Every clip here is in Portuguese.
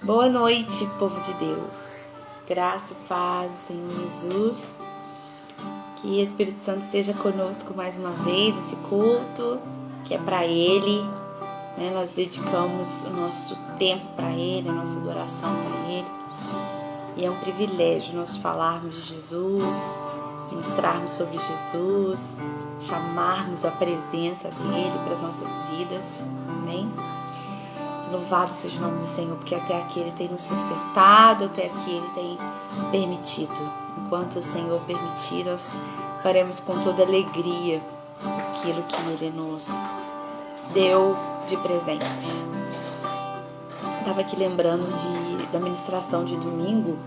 Boa noite, povo de Deus. Graça e paz do Senhor Jesus. Que o Espírito Santo esteja conosco mais uma vez, esse culto que é para Ele. Nós dedicamos o nosso tempo para Ele, a nossa adoração para Ele. E é um privilégio nós falarmos de Jesus, ministrarmos sobre Jesus, chamarmos a presença dEle para as nossas vidas. Amém? Louvado seja o nome do Senhor, porque até aqui Ele tem nos sustentado, até aqui Ele tem permitido. Enquanto o Senhor permitir, nós faremos com toda alegria aquilo que Ele nos deu de presente. Estava aqui lembrando da ministração de domingo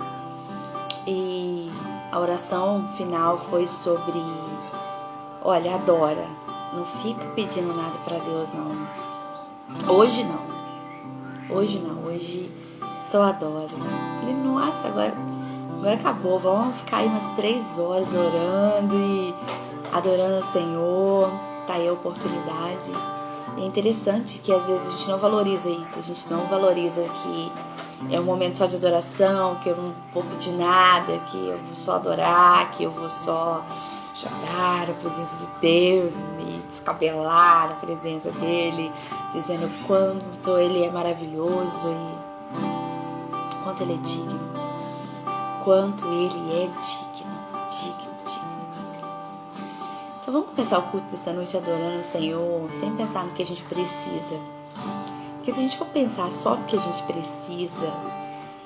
e a oração final foi sobre: olha, adora, não fica pedindo nada para Deus não. Hoje só adoro. Falei, nossa, agora acabou, vamos ficar aí umas 3 horas orando e adorando ao Senhor. Tá aí a oportunidade. É interessante que às vezes a gente não valoriza isso, a gente não valoriza que é um momento só de adoração, que eu não vou pedir nada, que eu vou só adorar, que eu vou só chorar a presença de Deus, me descabelar na presença dEle, dizendo quanto Ele é maravilhoso e quanto Ele é digno, quanto Ele é digno. Então vamos começar o culto desta noite adorando o Senhor, sem pensar no que a gente precisa. Porque se a gente for pensar só no que a gente precisa,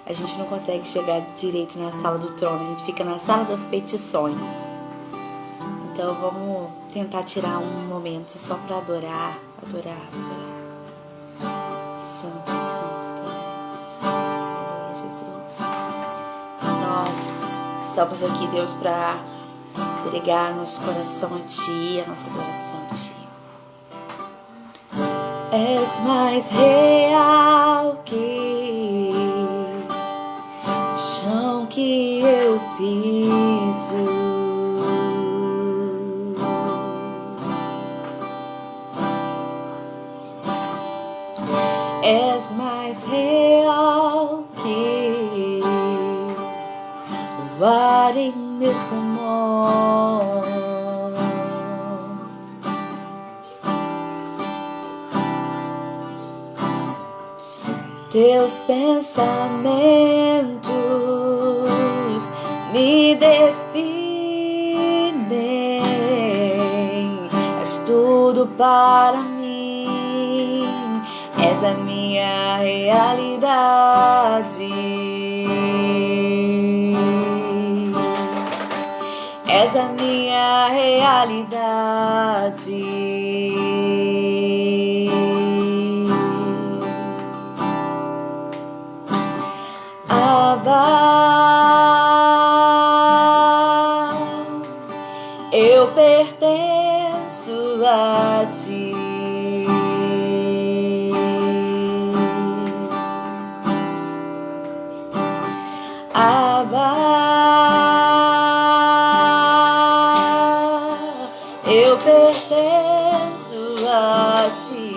a gente não consegue chegar direito na sala do trono, a gente fica na sala das petições. Então vamos tentar tirar um momento só para adorar. Santo Deus. Aleluia, Jesus. Nós estamos aqui, Deus, para entregar nosso coração a Ti, a nossa adoração a Ti. És mais real que o chão que eu piso. És mais real que o ar em meus pulmões. Teus pensamentos me definem. És tudo para mim. És a minha realidade. És a minha realidade. Abba, eu pertenço a Ti. Abba, eu pertenço a Ti.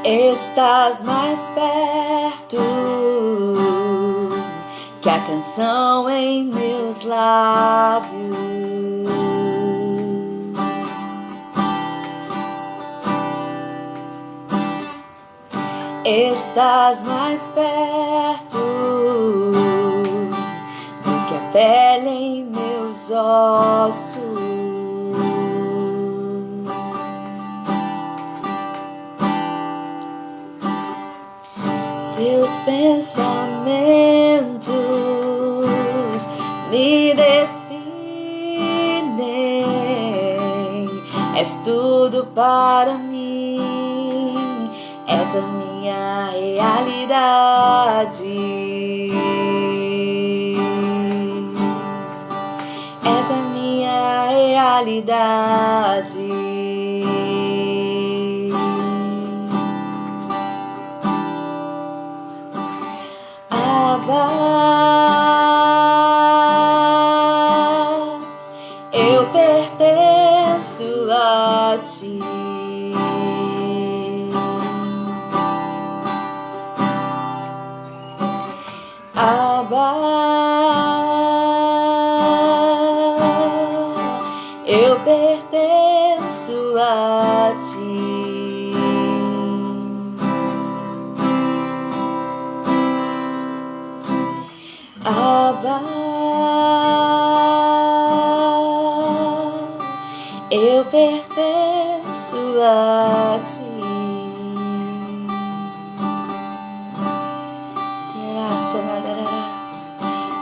Estás mais perto que a canção em meus lábios. Estás mais perto do que a pele em meus ossos. Teus pensamentos me definem. És tudo para mim. És a minha realidade. És a minha realidade. Abba, eu pertenço a eu pertenço a ti. Abba, eu pertenço a ti.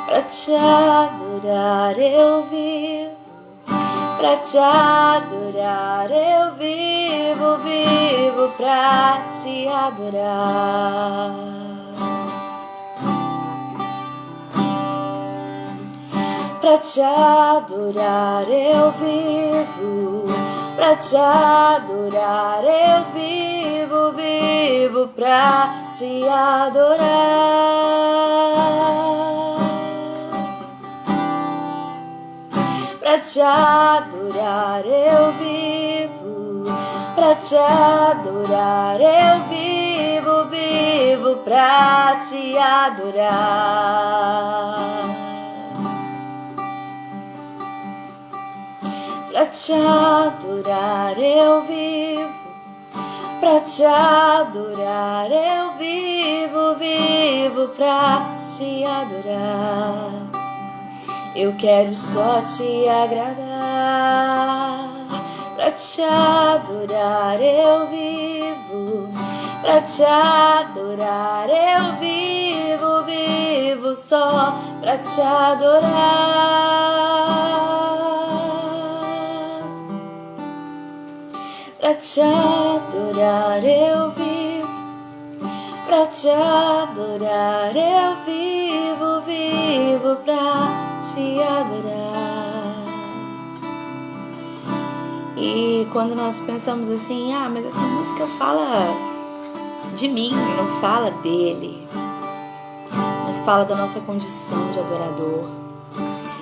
Pra te adorar eu vivo, pra te adorar eu vivo, vivo pra te adorar. Pra te adorar eu vivo, pra te adorar eu vivo, vivo pra te adorar. Pra te adorar eu vivo, pra te adorar eu vivo, vivo pra te adorar. Pra te adorar eu vivo, pra te adorar eu vivo, vivo pra te adorar. Eu quero só te agradar. Pra te adorar eu vivo, pra te adorar eu vivo, vivo só pra te adorar. Pra te adorar eu vivo, pra te adorar eu vivo, vivo pra te adorar. E quando nós pensamos assim, mas essa música fala de mim, não fala dele, mas fala da nossa condição de adorador.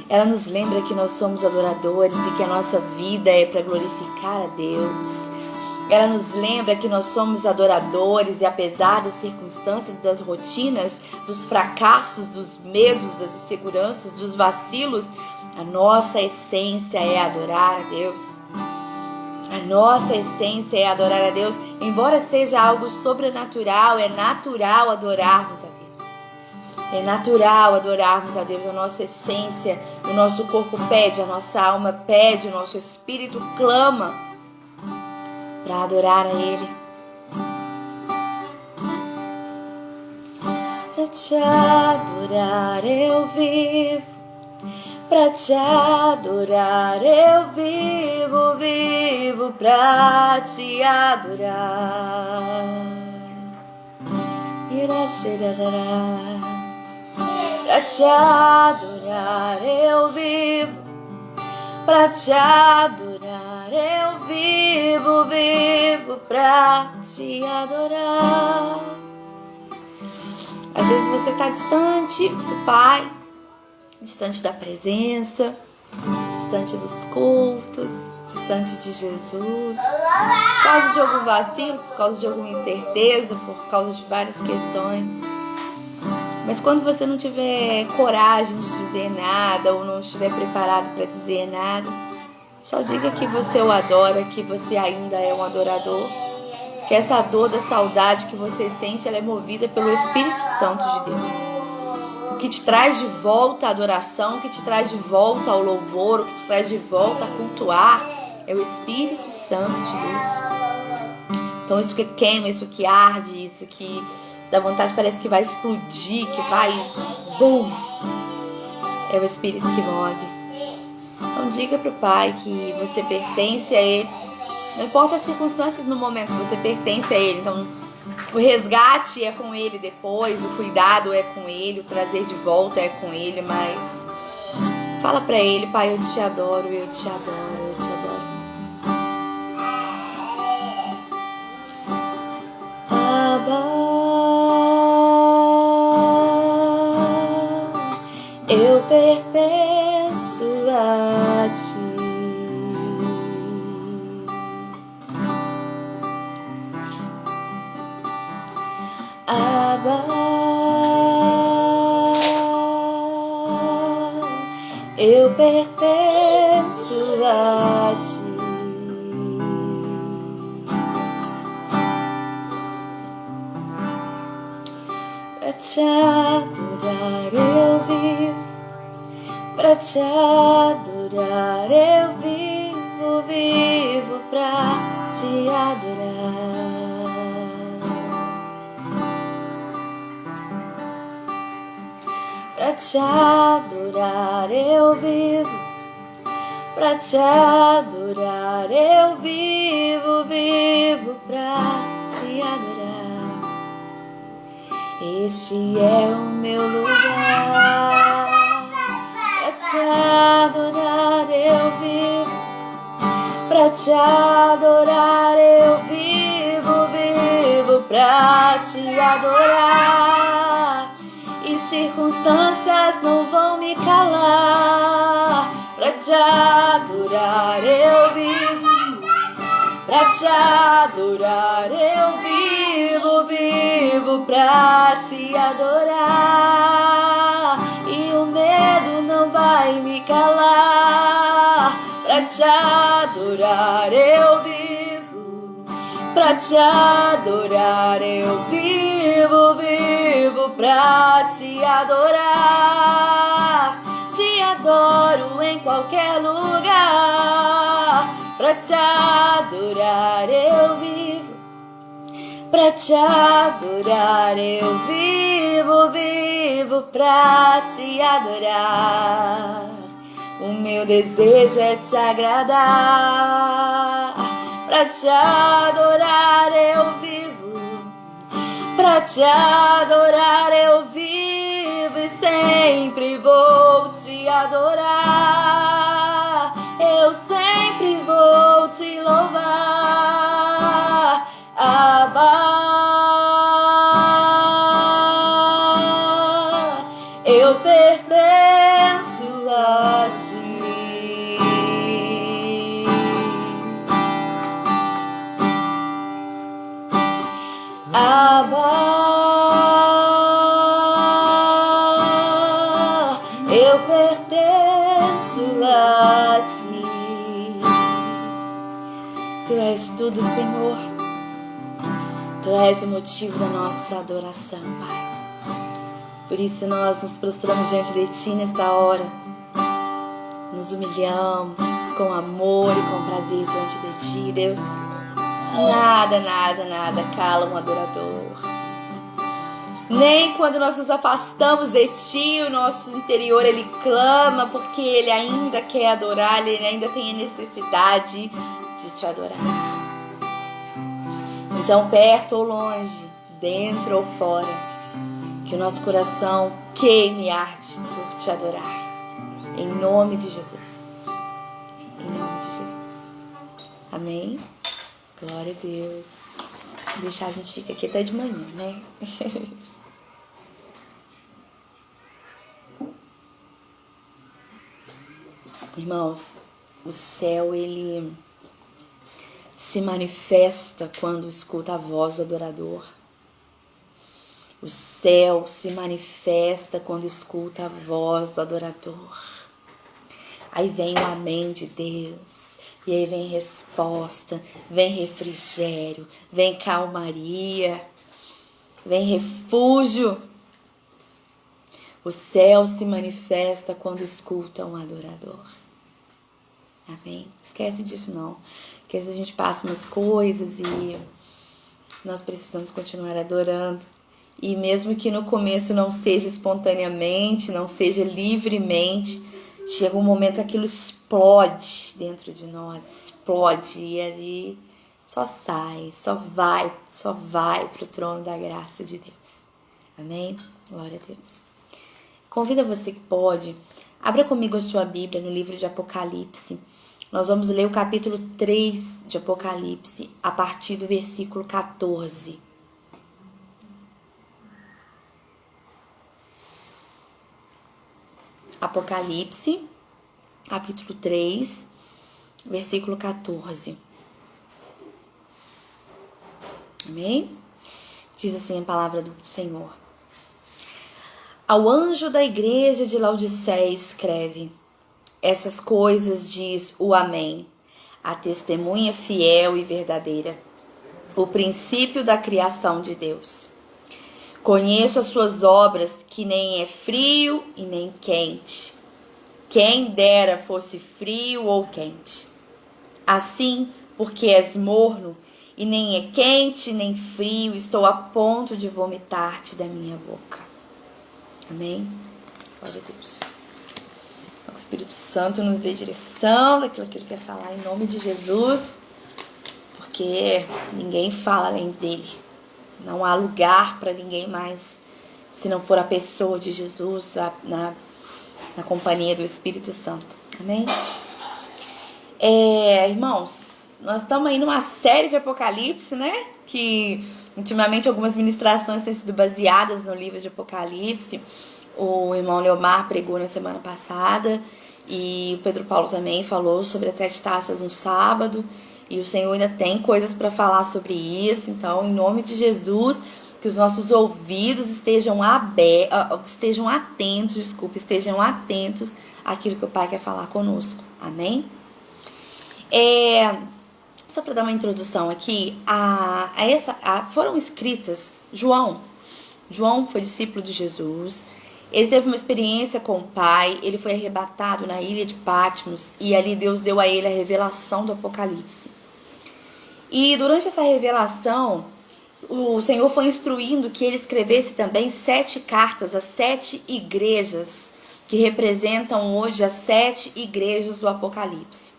Ela nos lembra que nós somos adoradores e que a nossa vida é para glorificar a Deus. Ela nos lembra que nós somos adoradores e apesar das circunstâncias, das rotinas, dos fracassos, dos medos, das inseguranças, dos vacilos, a nossa essência é adorar a Deus. A nossa essência é adorar a Deus. Embora seja algo sobrenatural, é natural adorarmos a Deus. É natural adorarmos a Deus. A nossa essência, o nosso corpo pede, a nossa alma pede, o nosso espírito clama para adorar a Ele. Para te adorar eu vivo, para te adorar eu vivo, vivo para te adorar. Pra te adorar eu vivo, pra te adorar eu vivo, vivo pra te adorar. Às vezes você está distante do Pai, distante da presença, distante dos cultos, distante de Jesus, por causa de algum vacilo, por causa de alguma incerteza, por causa de várias questões. Mas quando você não tiver coragem de dizer nada ou não estiver preparado para dizer nada, só diga que você o adora, que você ainda é um adorador, que essa dor da saudade que você sente, ela é movida pelo Espírito Santo de Deus. O que te traz de volta a adoração, o que te traz de volta ao louvor, o que te traz de volta a cultuar, é o Espírito Santo de Deus. Então isso que queima, isso que arde, isso que dá vontade, parece que vai explodir, que vai, bum, é o Espírito que move. Então diga para o Pai que você pertence a Ele, não importa as circunstâncias no momento, você pertence a Ele. Então o resgate é com Ele depois, o cuidado é com Ele, o trazer de volta é com Ele, mas fala para Ele: Pai, eu te adoro, eu te adoro, eu te adoro. Eu pertenço a ti. Abba, eu pertenço a ti. Pra te adorar eu vivo, pra te adorar eu vivo, vivo pra te adorar. Pra te adorar eu vivo, pra te adorar eu vivo, vivo pra te adorar. Este é o meu lugar. Pra te adorar eu vivo, pra te adorar eu vivo, vivo pra te adorar. E circunstâncias não vão me calar. Pra te adorar eu vivo, pra te adorar eu vivo, vivo pra te adorar. E o medo não vai me calar. Pra te adorar eu vivo, pra te adorar eu vivo, vivo pra te adorar. Te adoro em qualquer lugar. Pra te adorar eu vivo, pra te adorar eu vivo, vivo pra te adorar. O meu desejo é te agradar. Pra te adorar eu vivo, pra te adorar eu vivo e sempre vou te adorar. Eu sempre vou te louvar, Abba. Eu pertenço a ti. Abba, eu pertenço a ti. Tu és tudo, Senhor. Tu és o motivo da nossa adoração, Pai. Por isso nós nos prostramos diante de Ti nesta hora. Nos humilhamos com amor e com prazer diante de Ti, Deus. Nada, nada, nada cala um adorador. Nem quando nós nos afastamos de Ti, o nosso interior ele clama, porque ele ainda quer adorar, ele ainda tem a necessidade de Te adorar. Então, perto ou longe, dentro ou fora, que o nosso coração queime e arde por Te adorar. Em nome de Jesus. Em nome de Jesus. Amém? Glória a Deus. Vou deixar a gente ficar aqui até de manhã, né? Irmãos, o céu, ele se manifesta quando escuta a voz do adorador. O céu se manifesta quando escuta a voz do adorador. Aí vem o amém de Deus. E aí vem resposta, vem refrigério, vem calmaria, vem refúgio. O céu se manifesta quando escuta um adorador. Amém? Esquece disso não. Porque às vezes a gente passa umas coisas e nós precisamos continuar adorando. E mesmo que no começo não seja espontaneamente, não seja livremente, chega um momento que aquilo explode dentro de nós, explode e aí só sai, só vai pro trono da graça de Deus. Amém? Glória a Deus. Convido você que pode, abra comigo a sua Bíblia no livro de Apocalipse. Nós vamos ler o capítulo 3 de Apocalipse, a partir do versículo 14. Apocalipse, capítulo 3, versículo 14. Amém? Diz assim a palavra do Senhor. Ao anjo da igreja de Laodiceia escreve: essas coisas diz o Amém, a testemunha fiel e verdadeira, o princípio da criação de Deus. Conheço as suas obras, que nem é frio e nem quente. Quem dera fosse frio ou quente. Assim, porque és morno, e nem é quente nem frio, estou a ponto de vomitar-te da minha boca. Amém? Glória a Deus. Então, o Espírito Santo nos dê direção daquilo que Ele quer falar em nome de Jesus, porque ninguém fala além dEle. Não há lugar para ninguém mais, se não for a pessoa de Jesus, na companhia do Espírito Santo. Amém? Irmãos, nós estamos aí numa série de Apocalipse, né? Que ultimamente algumas ministrações têm sido baseadas no livro de Apocalipse. O irmão Leomar pregou na semana passada e o Pedro Paulo também falou sobre as 7 taças no sábado. E o Senhor ainda tem coisas para falar sobre isso. Então, em nome de Jesus, que os nossos ouvidos estejam atentos àquilo que o Pai quer falar conosco. Amém? Só para dar uma introdução aqui, foram escritas, João foi discípulo de Jesus, ele teve uma experiência com o Pai, ele foi arrebatado na ilha de Patmos e ali Deus deu a ele a revelação do Apocalipse. E durante essa revelação, o Senhor foi instruindo que ele escrevesse também 7 cartas às 7 igrejas, que representam hoje as 7 igrejas do Apocalipse.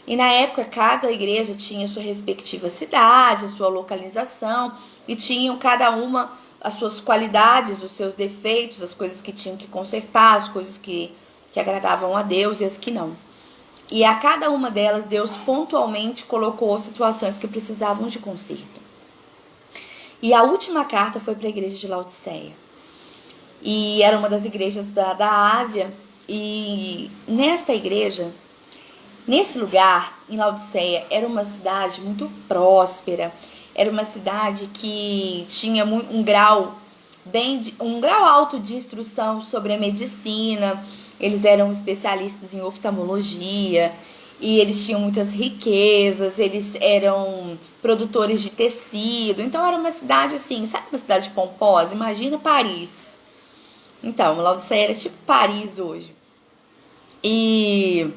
E na época, cada igreja tinha sua respectiva cidade, sua localização, e tinham cada uma as suas qualidades, os seus defeitos, as coisas que tinham que consertar, as coisas que agradavam a Deus e as que não. E a cada uma delas, Deus pontualmente colocou situações que precisavam de conserto. E a última carta foi para a igreja de Laodiceia. E era uma das igrejas da Ásia. E nessa igreja, nesse lugar, em Laodiceia, era uma cidade muito próspera. Era uma cidade que tinha um grau alto de instrução sobre a medicina. Eles eram especialistas em oftalmologia e eles tinham muitas riquezas, eles eram produtores de tecido. Então era uma cidade assim, sabe uma cidade pomposa? Imagina Paris. Então, Laodiceia era tipo Paris hoje. E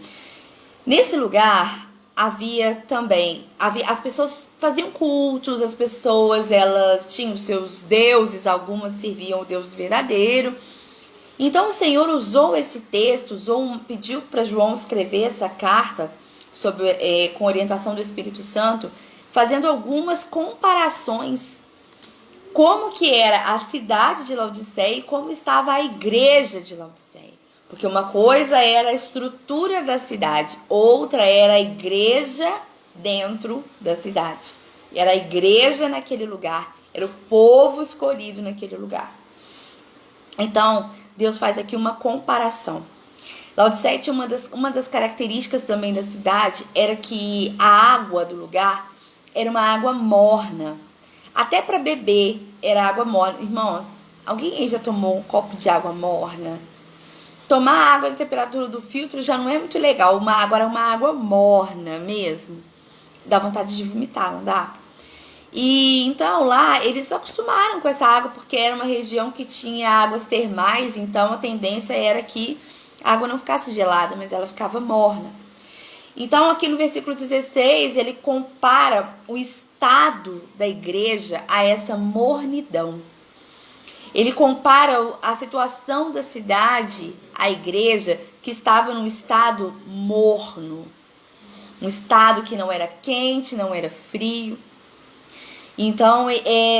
nesse lugar as pessoas faziam cultos, as pessoas elas tinham seus deuses, algumas serviam o Deus verdadeiro. Então o Senhor usou esse texto, pediu para João escrever essa carta com orientação do Espírito Santo, fazendo algumas comparações, como que era a cidade de Laodiceia e como estava a igreja de Laodiceia. Porque uma coisa era a estrutura da cidade, outra era a igreja dentro da cidade. Era a igreja naquele lugar, era o povo escolhido naquele lugar. Então, Deus faz aqui uma comparação. Laodiceia tinha uma das características também da cidade, era que a água do lugar era uma água morna. Até para beber era água morna. Irmãos, alguém aí já tomou um copo de água morna? Tomar água da temperatura do filtro já não é muito legal. Agora uma água morna mesmo. Dá vontade de vomitar, não dá? E então lá eles se acostumaram com essa água porque era uma região que tinha águas termais, então a tendência era que a água não ficasse gelada, mas ela ficava morna. Então aqui no versículo 16 ele compara o estado da igreja a essa mornidão. Ele compara a situação da cidade, a igreja, que estava num estado morno. Um estado que não era quente, não era frio. Então,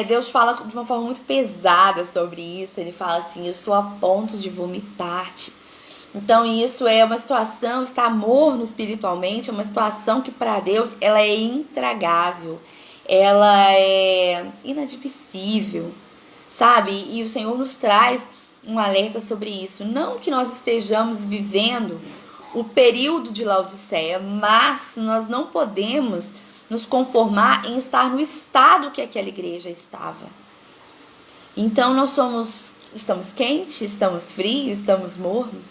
Deus fala de uma forma muito pesada sobre isso. Ele fala assim, eu estou a ponto de vomitar-te. Então, isso é uma situação, estar morno espiritualmente, é uma situação que para Deus ela é intragável. Ela é inadmissível, sabe? E o Senhor nos traz um alerta sobre isso. Não que nós estejamos vivendo o período de Laodiceia, mas nós não podemos nos conformar em estar no estado que aquela igreja estava. Então nós estamos quentes, estamos frios, estamos mornos.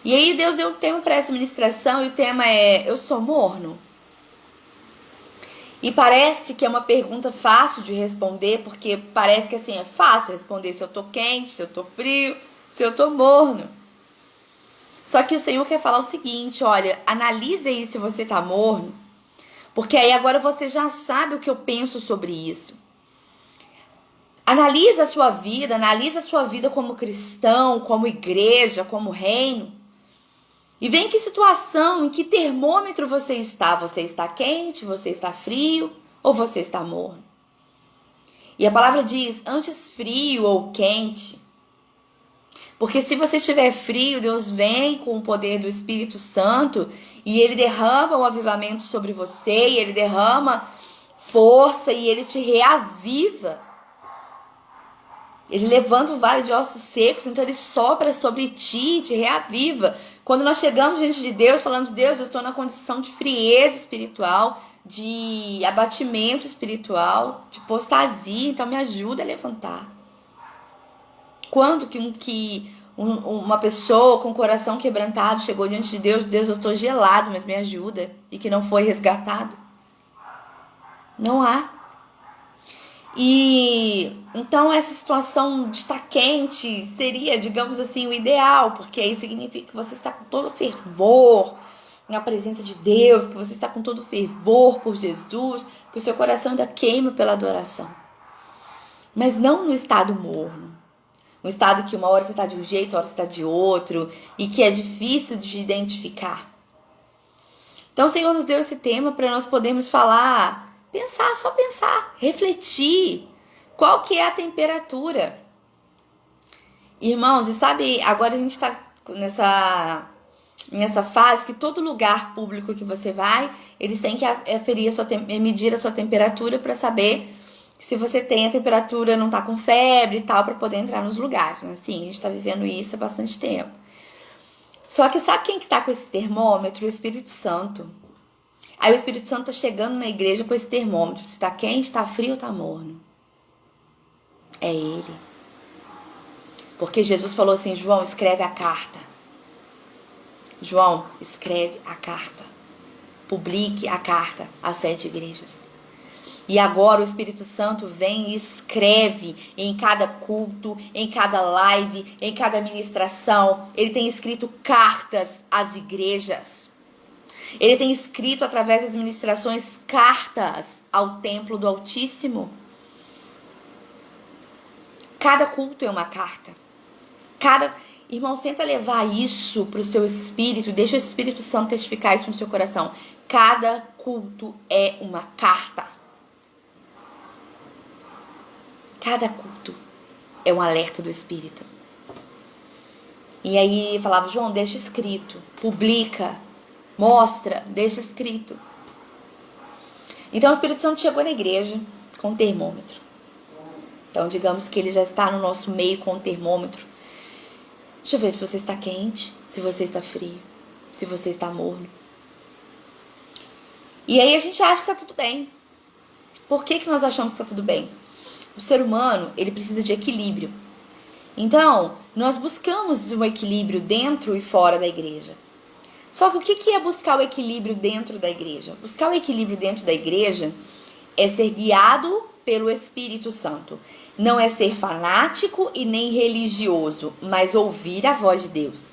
E aí Deus deu um tema para essa ministração e o tema é: eu sou morno? E parece que é uma pergunta fácil de responder, porque parece que assim é fácil responder se eu tô quente, se eu tô frio, se eu tô morno. Só que o Senhor quer falar o seguinte: olha, analise aí se você tá morno, porque aí agora você já sabe o que eu penso sobre isso. Analisa a sua vida como cristão, como igreja, como reino. E vê em que situação, em que termômetro você está. Você está quente, você está frio ou você está morno? E a palavra diz, antes frio ou quente. Porque se você estiver frio, Deus vem com o poder do Espírito Santo e Ele derrama o avivamento sobre você, e Ele derrama força e Ele te reaviva. Ele levanta o vale de ossos secos, então Ele sopra sobre ti e te reaviva. Quando nós chegamos diante de Deus, falamos: Deus, eu estou na condição de frieza espiritual, de abatimento espiritual, de apostasia, então me ajuda a levantar. Quando uma pessoa com o coração quebrantado chegou diante de Deus: Deus, eu estou gelado, mas me ajuda, e que não foi resgatado? Não há. E então essa situação de estar quente seria, digamos assim, o ideal, porque aí significa que você está com todo fervor na presença de Deus, que você está com todo fervor por Jesus, que o seu coração ainda queima pela adoração. Mas não no estado morno, um estado que uma hora você está de um jeito, outra hora você está de outro, e que é difícil de identificar. Então o Senhor nos deu esse tema para nós podermos falar, só pensar, refletir. Qual que é a temperatura? Irmãos, e sabe, agora a gente está nessa fase que todo lugar público que você vai, eles têm que medir a sua temperatura para saber se você tem a temperatura, não está com febre e tal, para poder entrar nos lugares. Né? Sim, a gente está vivendo isso há bastante tempo. Só que sabe quem que está com esse termômetro? O Espírito Santo. Aí o Espírito Santo está chegando na igreja com esse termômetro. Se está quente, está frio ou está morno? É Ele. Porque Jesus falou assim: João, escreve a carta. João, escreve a carta. Publique a carta às 7 igrejas. E agora o Espírito Santo vem e escreve em cada culto, em cada live, em cada ministração. Ele tem escrito cartas às igrejas. Ele tem escrito através das ministrações cartas ao templo do Altíssimo. Cada culto é uma carta. Irmão, tenta levar isso para o seu espírito. Deixa o Espírito Santo testificar isso no seu coração. Cada culto é uma carta. Cada culto é um alerta do Espírito. E aí falava: João, deixa escrito. Publica. Mostra. Deixa escrito. Então o Espírito Santo chegou na igreja com o termômetro. Então digamos que ele já está no nosso meio com o termômetro. Deixa eu ver se você está quente, se você está frio, se você está morno. E aí a gente acha que está tudo bem. Por que nós achamos que está tudo bem? O ser humano, ele precisa de equilíbrio. Então, nós buscamos um equilíbrio dentro e fora da igreja. Só que o que é buscar o equilíbrio dentro da igreja? Buscar o equilíbrio dentro da igreja é ser guiado pelo Espírito Santo. Não é ser fanático e nem religioso, mas ouvir a voz de Deus.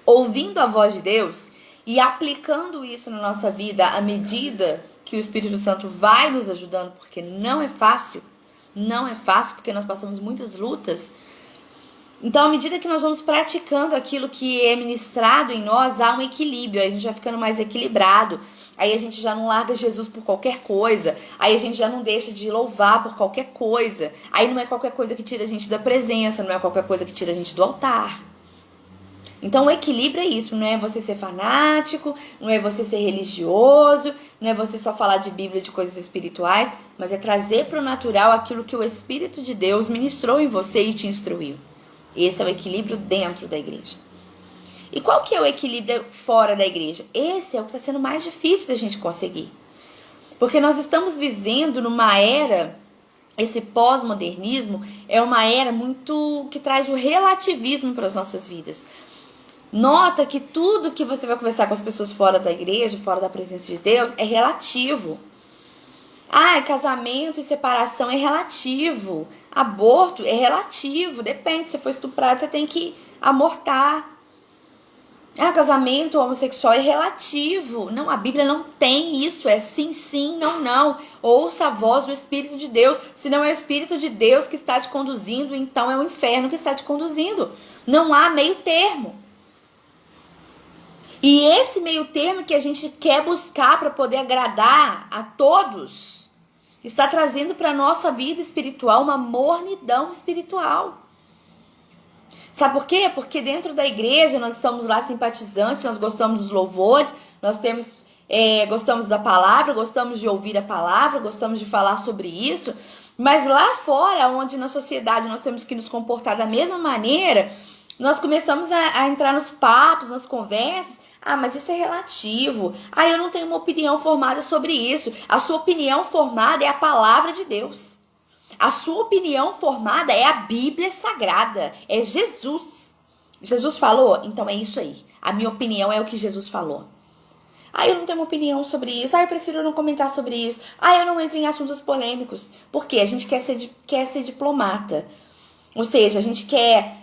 Ouvindo a voz de Deus e aplicando isso na nossa vida à medida que o Espírito Santo vai nos ajudando, porque não é fácil. Não é fácil, porque nós passamos muitas lutas. Então, à medida que nós vamos praticando aquilo que é ministrado em nós, há um equilíbrio. Aí a gente vai ficando mais equilibrado. Aí a gente já não larga Jesus por qualquer coisa. Aí a gente já não deixa de louvar por qualquer coisa. Aí não é qualquer coisa que tira a gente da presença, não é qualquer coisa que tira a gente do altar. Então o equilíbrio é isso, não é você ser fanático, não é você ser religioso, não é você só falar de Bíblia, de coisas espirituais, mas é trazer para o natural aquilo que o Espírito de Deus ministrou em você e te instruiu. Esse é o equilíbrio dentro da igreja. E qual que é o equilíbrio fora da igreja? Esse é o que está sendo mais difícil da gente conseguir. Porque nós estamos vivendo numa era, esse pós-modernismo é uma era muito que traz o relativismo para as nossas vidas. Nota que tudo que você vai conversar com as pessoas fora da igreja, fora da presença de Deus, é relativo. Casamento e separação é relativo. Aborto é relativo. Depende, se for estuprado, você tem que abortar. Casamento homossexual é relativo. Não, a Bíblia não tem isso. É sim, sim, não, não. Ouça a voz do Espírito de Deus. Se não é o Espírito de Deus que está te conduzindo, então é o inferno que está te conduzindo. Não há meio termo. E esse meio termo que a gente quer buscar para poder agradar a todos, está trazendo para a nossa vida espiritual uma mornidão espiritual. Sabe por quê? Porque dentro da igreja nós estamos lá simpatizantes, nós gostamos dos louvores, nós gostamos da palavra, gostamos de ouvir a palavra, gostamos de falar sobre isso, mas lá fora, onde na sociedade nós temos que nos comportar da mesma maneira, nós começamos a entrar nos papos, nas conversas. Mas isso é relativo. Eu não tenho uma opinião formada sobre isso. A sua opinião formada é a palavra de Deus. A sua opinião formada é a Bíblia Sagrada. É Jesus. Jesus falou? Então é isso aí. A minha opinião é o que Jesus falou. Eu não tenho uma opinião sobre isso. Eu prefiro não comentar sobre isso. Eu não entro em assuntos polêmicos. Por quê? A gente quer ser diplomata. Ou seja, a gente quer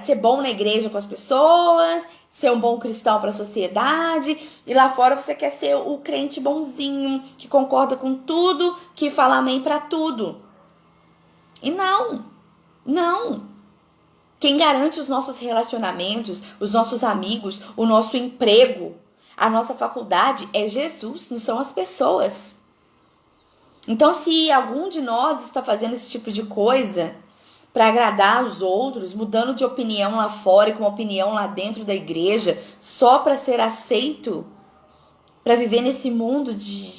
ser bom na igreja com as pessoas, ser um bom cristão para a sociedade, e lá fora você quer ser o crente bonzinho, que concorda com tudo, que fala amém para tudo. E não. Quem garante os nossos relacionamentos, os nossos amigos, o nosso emprego, a nossa faculdade é Jesus, não são as pessoas. Então, se algum de nós está fazendo esse tipo de coisa para agradar os outros, mudando de opinião lá fora e com uma opinião lá dentro da igreja, só para ser aceito, para viver nesse mundo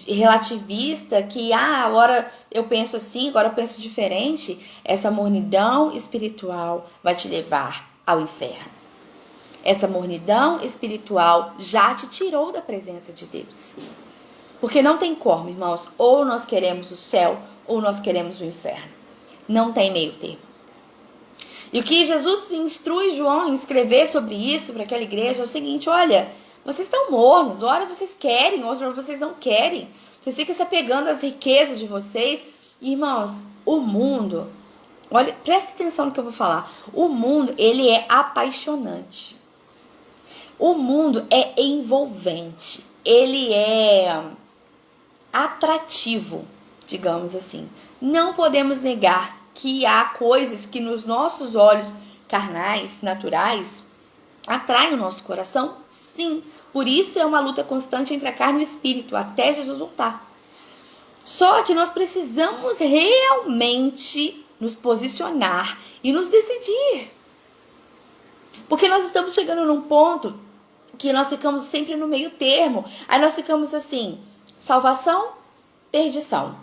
relativista, que agora eu penso assim, agora eu penso diferente, essa mornidão espiritual vai te levar ao inferno. Essa mornidão espiritual já te tirou da presença de Deus. Porque não tem como, irmãos, ou nós queremos o céu ou nós queremos o inferno. Não tem meio termo. E o que Jesus instrui João em escrever sobre isso para aquela igreja é o seguinte: olha, vocês estão mornos, ora vocês querem, outra vocês não querem. Vocês ficam se apegando às riquezas de vocês. Irmãos, o mundo, olha, presta atenção no que eu vou falar. O mundo, ele é apaixonante. O mundo é envolvente. Ele é atrativo, digamos assim. Não podemos negar que há coisas que nos nossos olhos carnais, naturais, atraem o nosso coração, sim. Por isso é uma luta constante entre a carne e o espírito, até Jesus voltar. Só que nós precisamos realmente nos posicionar e nos decidir. Porque nós estamos chegando num ponto que nós ficamos sempre no meio termo. Aí nós ficamos assim: salvação, perdição.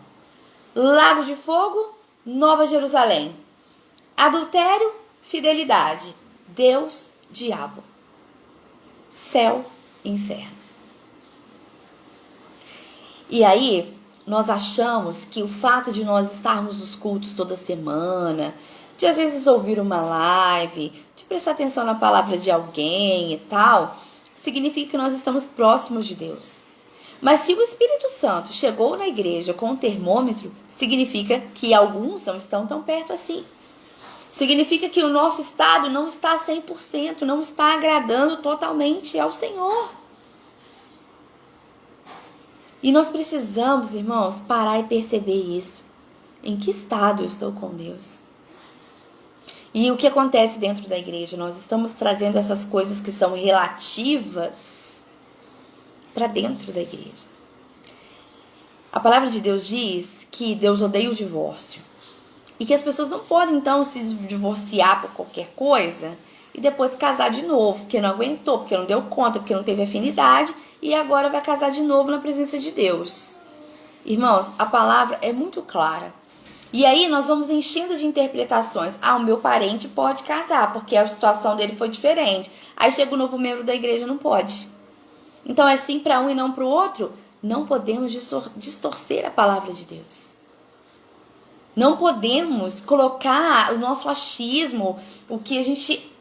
Lago de fogo, Nova Jerusalém. Adultério, fidelidade. Deus, diabo. Céu, inferno. E aí, nós achamos que o fato de nós estarmos nos cultos toda semana, de às vezes ouvir uma live, de prestar atenção na palavra de alguém e tal, significa que nós estamos próximos de Deus. Mas se o Espírito Santo chegou na igreja com um termômetro, significa que alguns não estão tão perto assim. Significa que o nosso estado não está 100%, não está agradando totalmente ao Senhor. E nós precisamos, irmãos, parar e perceber isso. Em que estado eu estou com Deus? E o que acontece dentro da igreja? Nós estamos trazendo essas coisas que são relativas para dentro da igreja. A palavra de Deus diz que Deus odeia o divórcio. E que as pessoas não podem, então, se divorciar por qualquer coisa e depois casar de novo, porque não aguentou, porque não deu conta, porque não teve afinidade e agora vai casar de novo na presença de Deus. Irmãos, a palavra é muito clara. E aí nós vamos enchendo de interpretações. O meu parente pode casar, porque a situação dele foi diferente. Aí chega o novo membro da igreja, não pode. Então é sim para um e não para o outro? Não podemos distorcer a palavra de Deus. Não podemos colocar o nosso achismo, o que a gente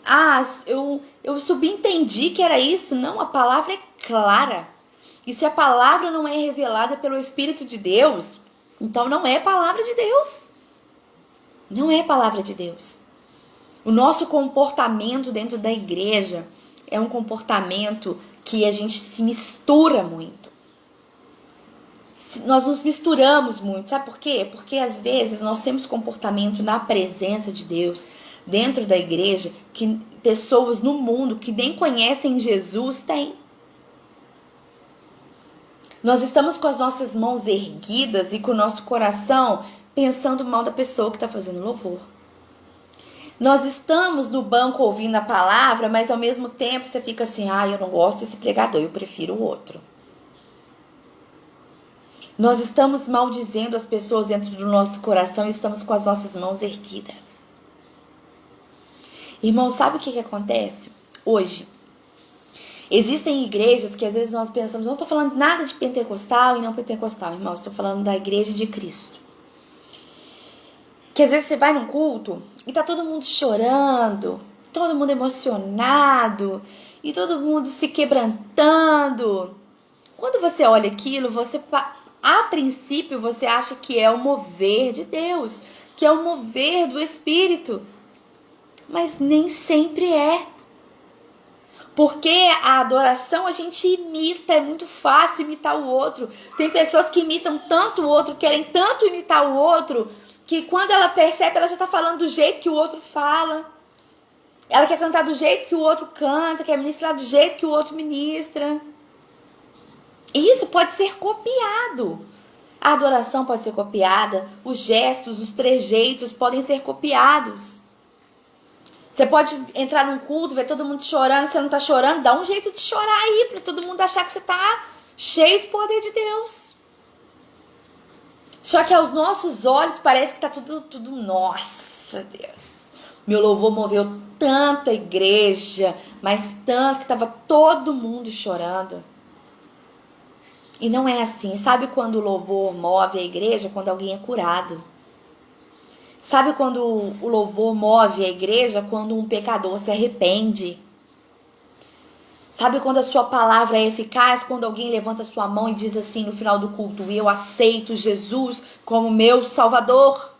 eu subentendi que era isso. Não, a palavra é clara. E se a palavra não é revelada pelo Espírito de Deus, então não é palavra de Deus. Não é palavra de Deus. O nosso comportamento dentro da igreja é um comportamento que a gente se mistura muito. Nós nos misturamos muito. Sabe por quê? Porque às vezes nós temos comportamento na presença de Deus, dentro da igreja, que pessoas no mundo que nem conhecem Jesus têm. Nós estamos com as nossas mãos erguidas e com o nosso coração pensando mal da pessoa que está fazendo louvor. Nós estamos no banco ouvindo a palavra, mas ao mesmo tempo você fica assim, eu não gosto desse pregador, eu prefiro o outro. Nós estamos maldizendo as pessoas dentro do nosso coração e estamos com as nossas mãos erguidas. Irmão, sabe o que acontece hoje? Existem igrejas que às vezes nós pensamos, não estou falando nada de pentecostal e não pentecostal, irmão, estou falando da igreja de Cristo. Que às vezes você vai num culto e tá todo mundo chorando, todo mundo emocionado e todo mundo se quebrantando. Quando você olha aquilo, a princípio você acha que é o mover de Deus, que é o mover do Espírito, mas nem sempre é. Porque a adoração a gente imita, é muito fácil imitar o outro. Tem pessoas que imitam tanto o outro, querem tanto imitar o outro, que quando ela percebe, ela já está falando do jeito que o outro fala. Ela quer cantar do jeito que o outro canta, quer ministrar do jeito que o outro ministra. E isso pode ser copiado. A adoração pode ser copiada, os gestos, os trejeitos podem ser copiados. Você pode entrar num culto, ver todo mundo chorando, você não tá chorando, dá um jeito de chorar aí, pra todo mundo achar que você tá cheio do poder de Deus. Só que aos nossos olhos parece que tá tudo, nossa Deus. Meu louvor moveu tanto a igreja, mas tanto que tava todo mundo chorando. E não é assim. Sabe quando o louvor move a igreja? Quando alguém é curado. Sabe quando o louvor move a igreja? Quando um pecador se arrepende. Sabe quando a sua palavra é eficaz? Quando alguém levanta a sua mão e diz assim no final do culto: eu aceito Jesus como meu Salvador.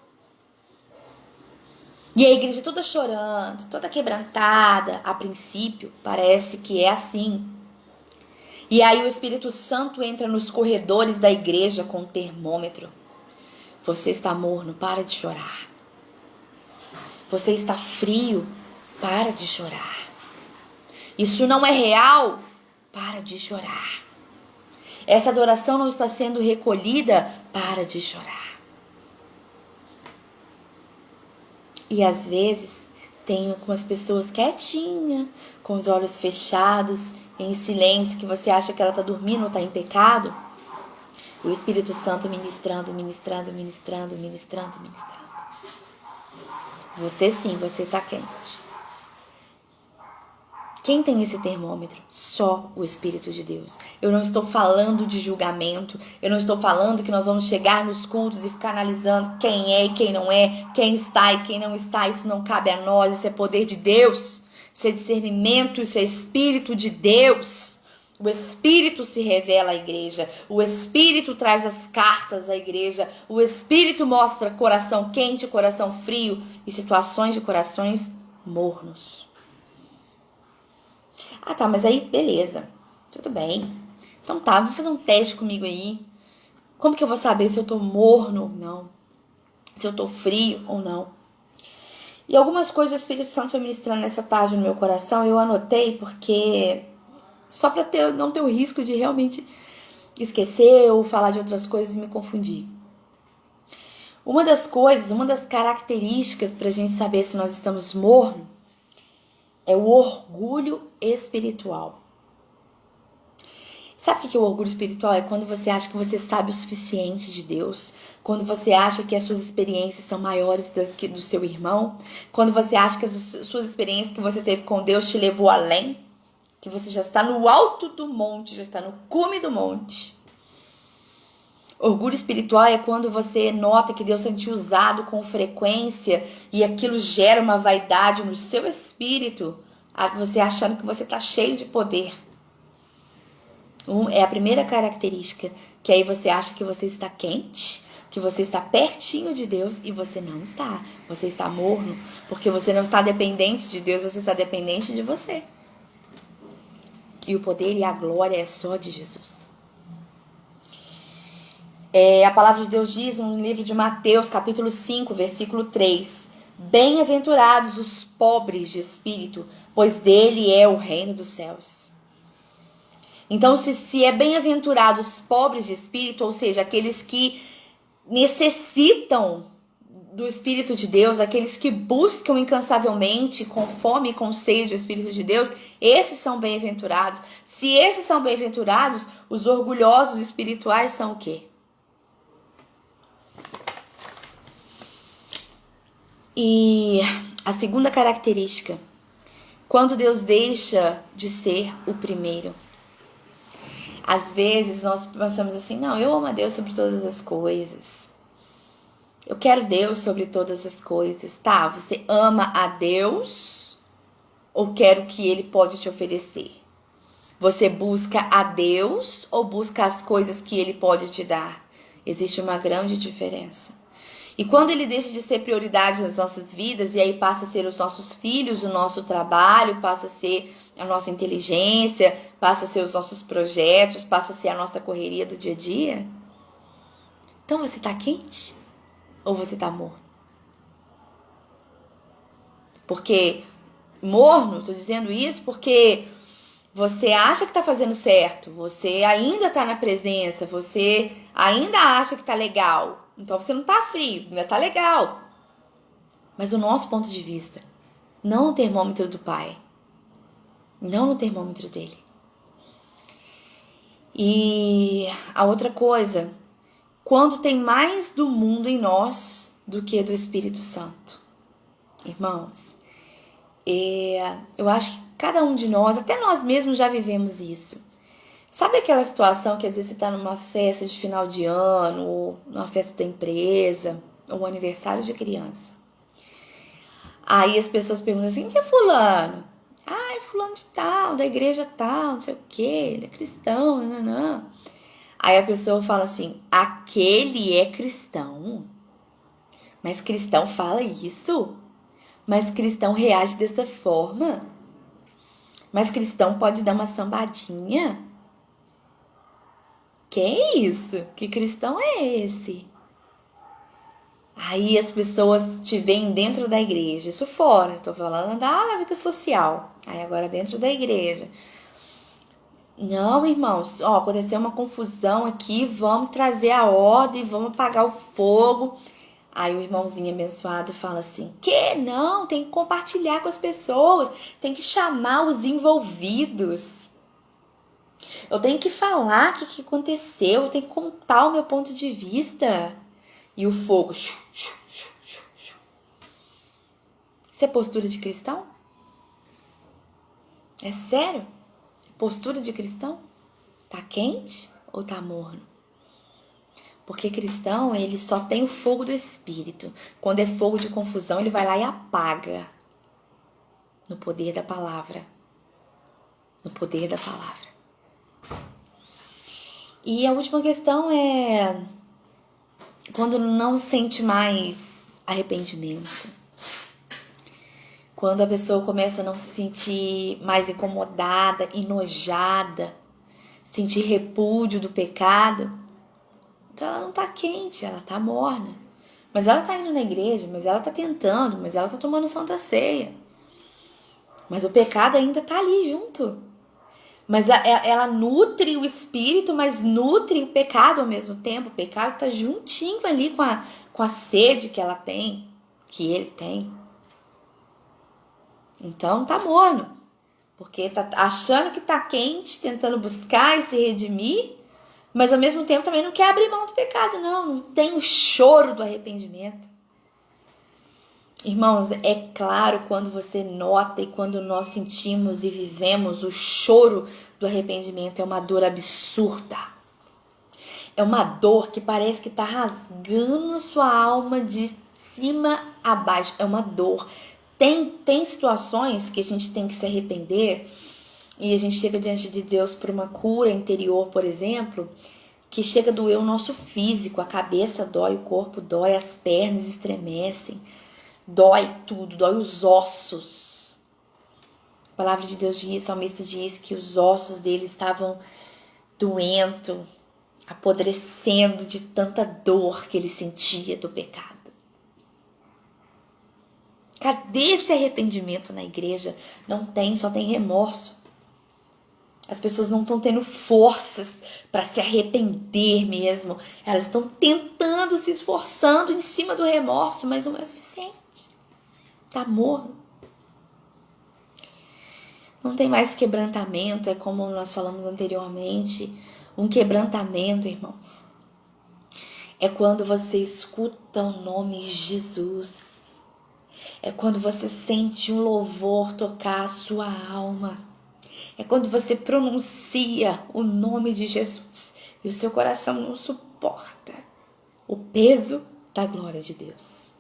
E a igreja toda chorando, toda quebrantada. A princípio, parece que é assim. E aí o Espírito Santo entra nos corredores da igreja com um termômetro. Você está morno, para de chorar. Você está frio, para de chorar. Isso não é real, para de chorar. Essa adoração não está sendo recolhida, para de chorar. E às vezes tem algumas pessoas quietinhas, com os olhos fechados, em silêncio, que você acha que ela está dormindo ou está em pecado. E o Espírito Santo ministrando. Você sim, você está quente. Quem tem esse termômetro? Só o Espírito de Deus. Eu não estou falando de julgamento. Eu não estou falando que nós vamos chegar nos cultos e ficar analisando quem é e quem não é, quem está e quem não está. Isso não cabe a nós, isso é poder de Deus. Isso é discernimento, isso é Espírito de Deus. O Espírito se revela à igreja. O Espírito traz as cartas à igreja. O Espírito mostra coração quente, coração frio e situações de corações mornos. Ah, tá, mas aí, beleza. Tudo bem. Então tá, vou fazer um teste comigo aí. Como que eu vou saber se eu tô morno ou não? Se eu tô frio ou não? E algumas coisas o Espírito Santo foi ministrando nessa tarde no meu coração. Eu anotei porque... Só pra não ter o risco de realmente esquecer ou falar de outras coisas e me confundir. Uma das características pra gente saber se nós estamos mornos é o orgulho espiritual. Sabe o que é o orgulho espiritual? É quando você acha que você sabe o suficiente de Deus. Quando você acha que as suas experiências são maiores do que do seu irmão. Quando você acha que as suas experiências que você teve com Deus te levou além. Que você já está no alto do monte, já está no cume do monte. Orgulho espiritual é quando você nota que Deus tem te usado com frequência e aquilo gera uma vaidade no seu espírito, você achando que você está cheio de poder. É a primeira característica, que aí você acha que você está quente, que você está pertinho de Deus e você não está. Você está morno, porque você não está dependente de Deus, você está dependente de você. E o poder e a glória é só de Jesus. A palavra de Deus diz no livro de Mateus, capítulo 5, versículo 3. Bem-aventurados os pobres de espírito, pois dele é o reino dos céus. Então, se é bem-aventurado os pobres de espírito, ou seja, aqueles que necessitam do Espírito de Deus, aqueles que buscam incansavelmente, com fome e com sede do Espírito de Deus, esses são bem-aventurados. Se esses são bem-aventurados, os orgulhosos espirituais são o quê? E a segunda característica, quando Deus deixa de ser o primeiro. Às vezes nós pensamos assim, não, eu amo a Deus sobre todas as coisas. Eu quero Deus sobre todas as coisas. Tá, você ama a Deus ou quer o que Ele pode te oferecer? Você busca a Deus ou busca as coisas que Ele pode te dar? Existe uma grande diferença. E quando Ele deixa de ser prioridade nas nossas vidas, e aí passa a ser os nossos filhos, o nosso trabalho, passa a ser a nossa inteligência, passa a ser os nossos projetos, passa a ser a nossa correria do dia a dia, então você tá quente ou você tá morno? Porque morno, tô dizendo isso porque você acha que tá fazendo certo, você ainda tá na presença, você ainda acha que tá legal. Então você não tá frio, ainda tá legal. Mas o nosso ponto de vista, não o termômetro do Pai, não no termômetro dele. E a outra coisa, quando tem mais do mundo em nós do que do Espírito Santo. Irmãos, eu acho que cada um de nós, até nós mesmos já vivemos isso. Sabe aquela situação que às vezes você está numa festa de final de ano, ou numa festa da empresa, ou um aniversário de criança. Aí as pessoas perguntam assim, quem é fulano? Ah, é fulano de tal, da igreja tal, não sei o que, ele é cristão, nananã. Aí a pessoa fala assim, aquele é cristão? Mas cristão fala isso? Mas cristão reage dessa forma? Mas cristão pode dar uma sambadinha? Que é isso? Que cristão é esse? Aí as pessoas te veem dentro da igreja, isso fora, tô falando da vida social. Aí agora dentro da igreja. Não, irmãos, aconteceu uma confusão aqui, vamos trazer a ordem, vamos apagar o fogo. Aí o irmãozinho abençoado fala assim, que não, tem que compartilhar com as pessoas, tem que chamar os envolvidos. Eu tenho que falar o que aconteceu, eu tenho que contar o meu ponto de vista. E o fogo. Isso é postura de cristão? É sério? Postura de cristão? Tá quente ou tá morno? Porque cristão, ele só tem o fogo do Espírito. Quando é fogo de confusão, ele vai lá e apaga. No poder da palavra. No poder da palavra. E a última questão é quando não sente mais arrependimento. Quando a pessoa começa a não se sentir mais incomodada, enojada, sentir repúdio do pecado, então ela não tá quente, ela tá morna. Mas ela tá indo na igreja, mas ela tá tentando, mas ela tá tomando Santa Ceia. Mas o pecado ainda tá ali junto. Mas ela nutre o espírito, mas nutre o pecado ao mesmo tempo. O pecado tá juntinho ali com a sede que ela tem, que ele tem. Então tá morno. Porque tá achando que tá quente, tentando buscar e se redimir, mas ao mesmo tempo também não quer abrir mão do pecado, não tem o choro do arrependimento. Irmãos, é claro quando você nota e quando nós sentimos e vivemos o choro do arrependimento, é uma dor absurda. É uma dor que parece que está rasgando a sua alma de cima a baixo. É uma dor. Tem situações que a gente tem que se arrepender e a gente chega diante de Deus por uma cura interior, por exemplo, que chega a doer o nosso físico, a cabeça dói, o corpo dói, as pernas estremecem, dói tudo, dói os ossos. A palavra de Deus diz, o salmista diz que os ossos dele estavam doendo, apodrecendo de tanta dor que ele sentia do pecado. Cadê esse arrependimento na igreja? Não tem, só tem remorso. As pessoas não estão tendo forças para se arrepender mesmo. Elas estão tentando, se esforçando em cima do remorso, mas não é o suficiente. Tá morno. Não tem mais quebrantamento, é como nós falamos anteriormente. Um quebrantamento, irmãos, é quando você escuta o nome Jesus. É quando você sente um louvor tocar a sua alma. É quando você pronuncia o nome de Jesus e o seu coração não suporta o peso da glória de Deus.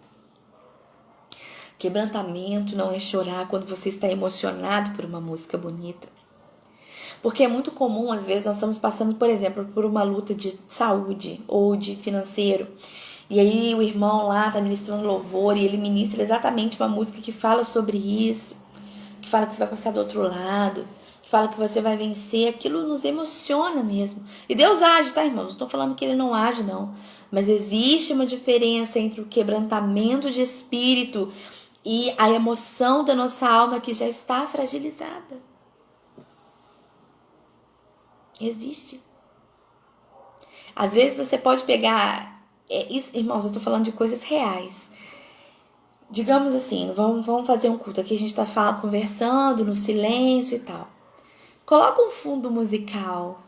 Quebrantamento não é chorar quando você está emocionado por uma música bonita. Porque é muito comum, às vezes, nós estamos passando, por exemplo, por uma luta de saúde ou de financeiro. E aí o irmão lá está ministrando louvor e ele ministra exatamente uma música que fala sobre isso, que fala que você vai passar do outro lado, que fala que você vai vencer. Aquilo nos emociona mesmo. E Deus age, tá, irmãos? Não estou falando que ele não age, não. Mas existe uma diferença entre o quebrantamento de espírito e a emoção da nossa alma que já está fragilizada. Existe. Às vezes você pode pegar... irmãos, eu estou falando de coisas reais. Digamos assim, vamos fazer um culto aqui, a gente está conversando no silêncio e tal. Coloca um fundo musical.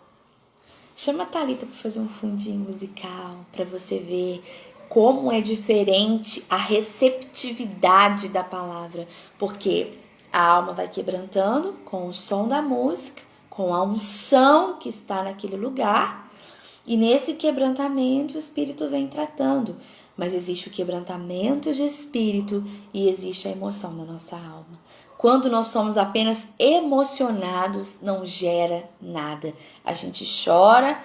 Chama a Thalita para fazer um fundinho musical, para você ver como é diferente a receptividade da palavra. Porque a alma vai quebrantando com o som da música, com a unção que está naquele lugar. E nesse quebrantamento o Espírito vem tratando. Mas existe o quebrantamento de espírito e existe a emoção da nossa alma. Quando nós somos apenas emocionados, não gera nada. A gente chora,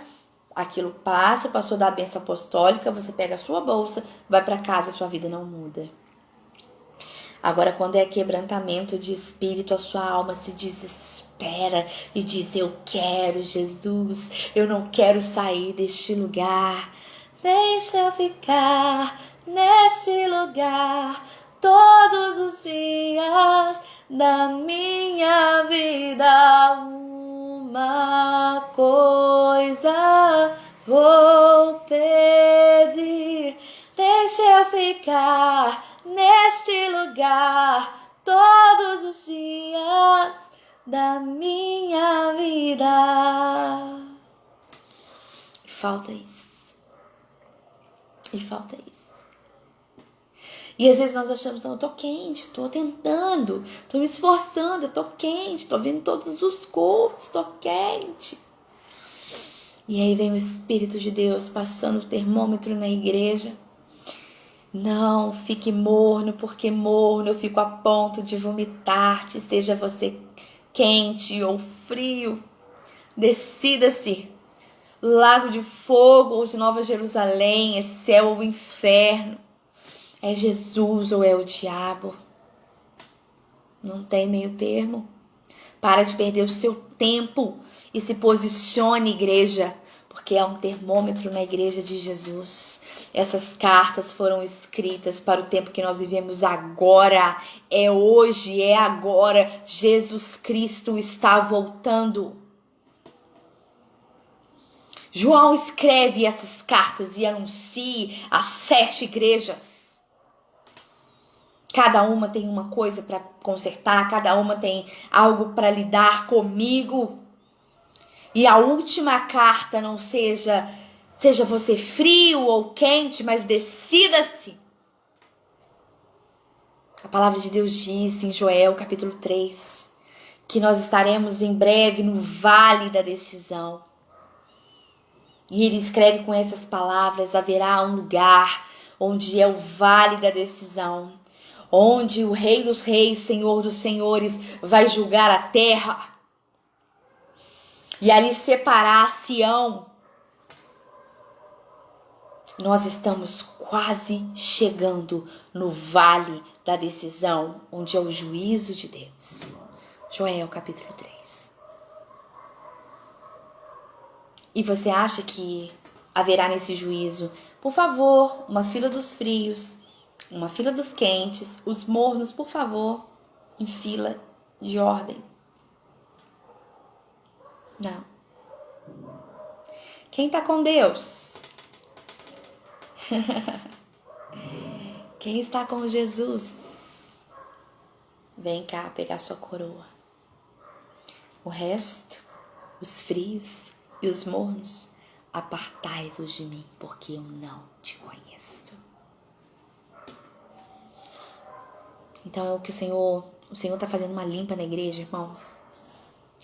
aquilo passou da bênção apostólica, você pega a sua bolsa, vai para casa, a sua vida não muda. Agora, quando é quebrantamento de espírito, a sua alma se desespera e diz: eu quero Jesus, eu não quero sair deste lugar. Deixa eu ficar neste lugar todos os dias da minha vida. Uma coisa vou pedir, deixa eu ficar neste lugar todos os dias da minha vida. E falta isso. E falta isso. E às vezes nós achamos: não, eu tô quente, tô tentando, tô me esforçando, eu tô quente, tô vendo todos os cultos, tô quente. E aí vem o Espírito de Deus passando o termômetro na igreja. Não fique morno, porque morno eu fico a ponto de vomitar-te, seja você quente ou frio. Decida-se. Lago de fogo ou de Nova Jerusalém, é céu ou inferno. É Jesus ou é o diabo? Não tem meio termo. Para de perder o seu tempo e se posicione, igreja, porque é um termômetro na igreja de Jesus. Essas cartas foram escritas para o tempo que nós vivemos agora. É hoje, é agora. Jesus Cristo está voltando. João escreve essas cartas e anuncia às 7 igrejas. Cada uma tem uma coisa para consertar, cada uma tem algo para lidar comigo. E a última carta não seja você frio ou quente, mas decida-se. A palavra de Deus diz em Joel capítulo 3 que nós estaremos em breve no vale da decisão. E ele escreve com essas palavras: haverá um lugar onde é o vale da decisão, onde o Rei dos Reis, Senhor dos Senhores, vai julgar a terra e ali separar Sião. Nós estamos quase chegando no vale da decisão, onde é o juízo de Deus. Joel capítulo 3. E você acha que haverá nesse juízo, por favor, uma fila dos frios, uma fila dos quentes, os mornos, por favor, em fila de ordem? Não. Quem está com Deus? Quem está com Jesus? Vem cá pegar sua coroa. O resto, os frios e os mornos, apartai-vos de mim, porque eu não te conheço. Então é o que o Senhor está fazendo uma limpa na igreja, irmãos.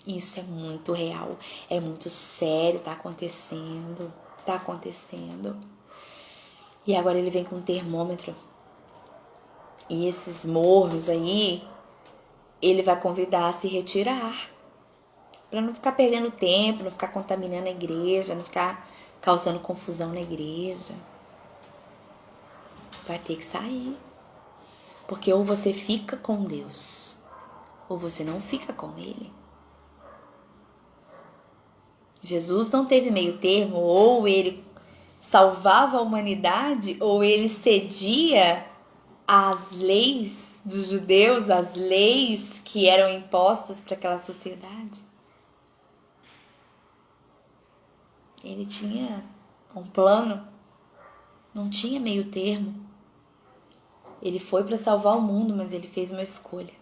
Isso é muito real, é muito sério, tá acontecendo. E agora ele vem com um termômetro. E esses mornos aí, ele vai convidar a se retirar. Para não ficar perdendo tempo, não ficar contaminando a igreja, não ficar causando confusão na igreja. Vai ter que sair. Porque ou você fica com Deus, ou você não fica com Ele. Jesus não teve meio termo, ou Ele salvava a humanidade, ou Ele cedia às leis dos judeus, às leis que eram impostas para aquela sociedade. Ele tinha um plano, não tinha meio termo. Ele foi para salvar o mundo, mas ele fez uma escolha.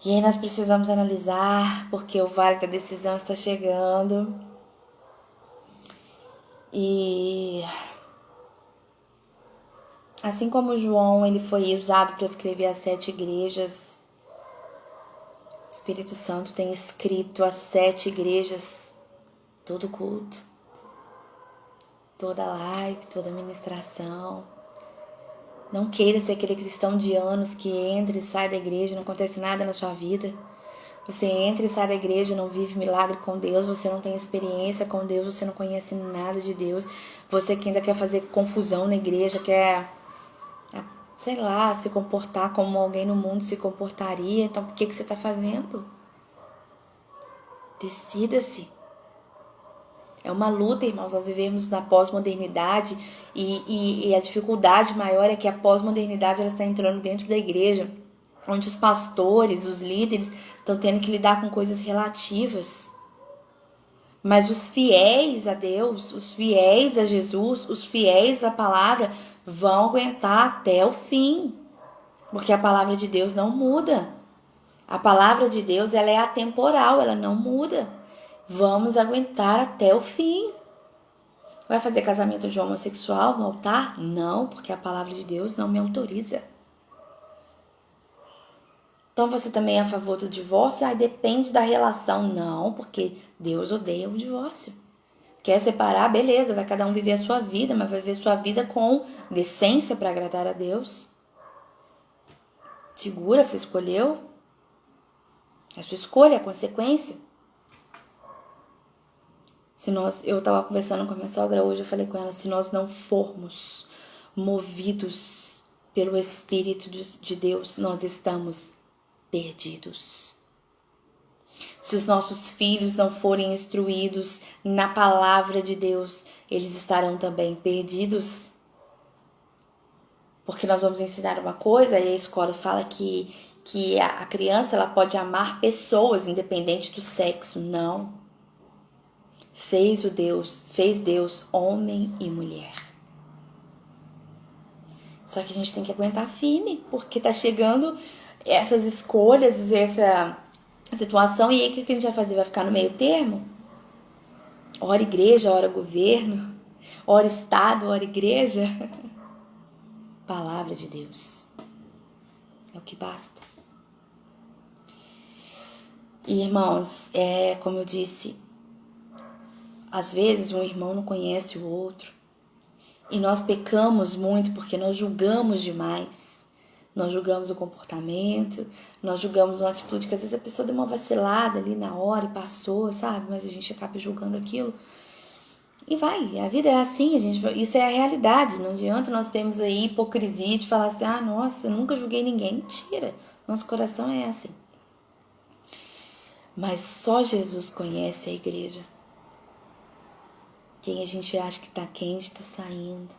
E aí nós precisamos analisar, porque o vale da decisão está chegando. E assim como João ele foi usado para escrever as 7 igrejas, o Espírito Santo tem escrito as 7 igrejas, todo culto, toda live, toda ministração. Não queira ser aquele cristão de anos que entra e sai da igreja, não acontece nada na sua vida. Você entra e sai da igreja, não vive milagre com Deus, você não tem experiência com Deus, você não conhece nada de Deus. Você que ainda quer fazer confusão na igreja, quer, sei lá, se comportar como alguém no mundo se comportaria. Então, por que você está fazendo? Decida-se. É uma luta, irmãos, nós vivemos na pós-modernidade e a dificuldade maior é que a pós-modernidade ela está entrando dentro da igreja, onde os pastores, os líderes estão tendo que lidar com coisas relativas. Mas os fiéis a Deus, os fiéis a Jesus, os fiéis à palavra vão aguentar até o fim, porque a palavra de Deus não muda. A palavra de Deus ela é atemporal, ela não muda. Vamos aguentar até o fim. Vai fazer casamento de homossexual no altar? Não, porque a palavra de Deus não me autoriza. Então você também é a favor do divórcio? Aí depende da relação. Não, porque Deus odeia o divórcio. Quer separar? Beleza, vai cada um viver a sua vida, mas vai viver sua vida com decência para agradar a Deus. Segura, você escolheu. É a sua escolha, a consequência. Eu estava conversando com a minha sogra hoje, eu falei com ela, se nós não formos movidos pelo Espírito de Deus, nós estamos perdidos. Se os nossos filhos não forem instruídos na palavra de Deus, eles estarão também perdidos. Porque nós vamos ensinar uma coisa, e a escola fala que a criança ela pode amar pessoas, independente do sexo. Não. Fez Deus homem e mulher. Só que a gente tem que aguentar firme, porque tá chegando essas escolhas, essa situação, e aí o que a gente vai fazer? Vai ficar no meio termo? Ora igreja, ora governo, ora Estado, ora igreja. Palavra de Deus. É o que basta. E irmãos, como eu disse, Às vezes um irmão não conhece o outro. E nós pecamos muito porque nós julgamos demais. Nós julgamos o comportamento, nós julgamos uma atitude que às vezes a pessoa deu uma vacilada ali na hora e passou, sabe? Mas a gente acaba julgando aquilo. E vai, a vida é assim, isso é a realidade. Não adianta nós termos aí hipocrisia de falar assim, nossa, eu nunca julguei ninguém. Mentira, nosso coração é assim. Mas só Jesus conhece a igreja. Quem a gente acha que tá quente, tá saindo.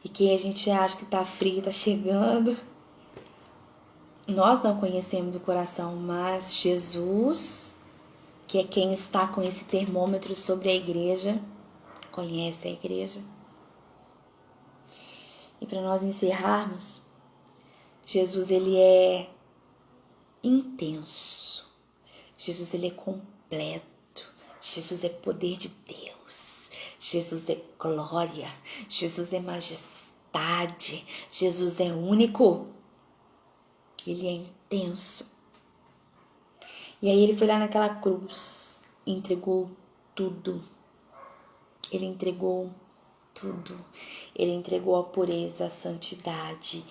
E quem a gente acha que tá frio, tá chegando. Nós não conhecemos o coração, mas Jesus, que é quem está com esse termômetro sobre a igreja, conhece a igreja. E para nós encerrarmos, Jesus, ele é intenso. Jesus, ele é completo. Jesus é poder de Deus. Jesus é glória. Jesus é majestade. Jesus é único. Ele é intenso. E aí ele foi lá naquela cruz e entregou tudo. Ele entregou tudo. Ele entregou a pureza, a santidade,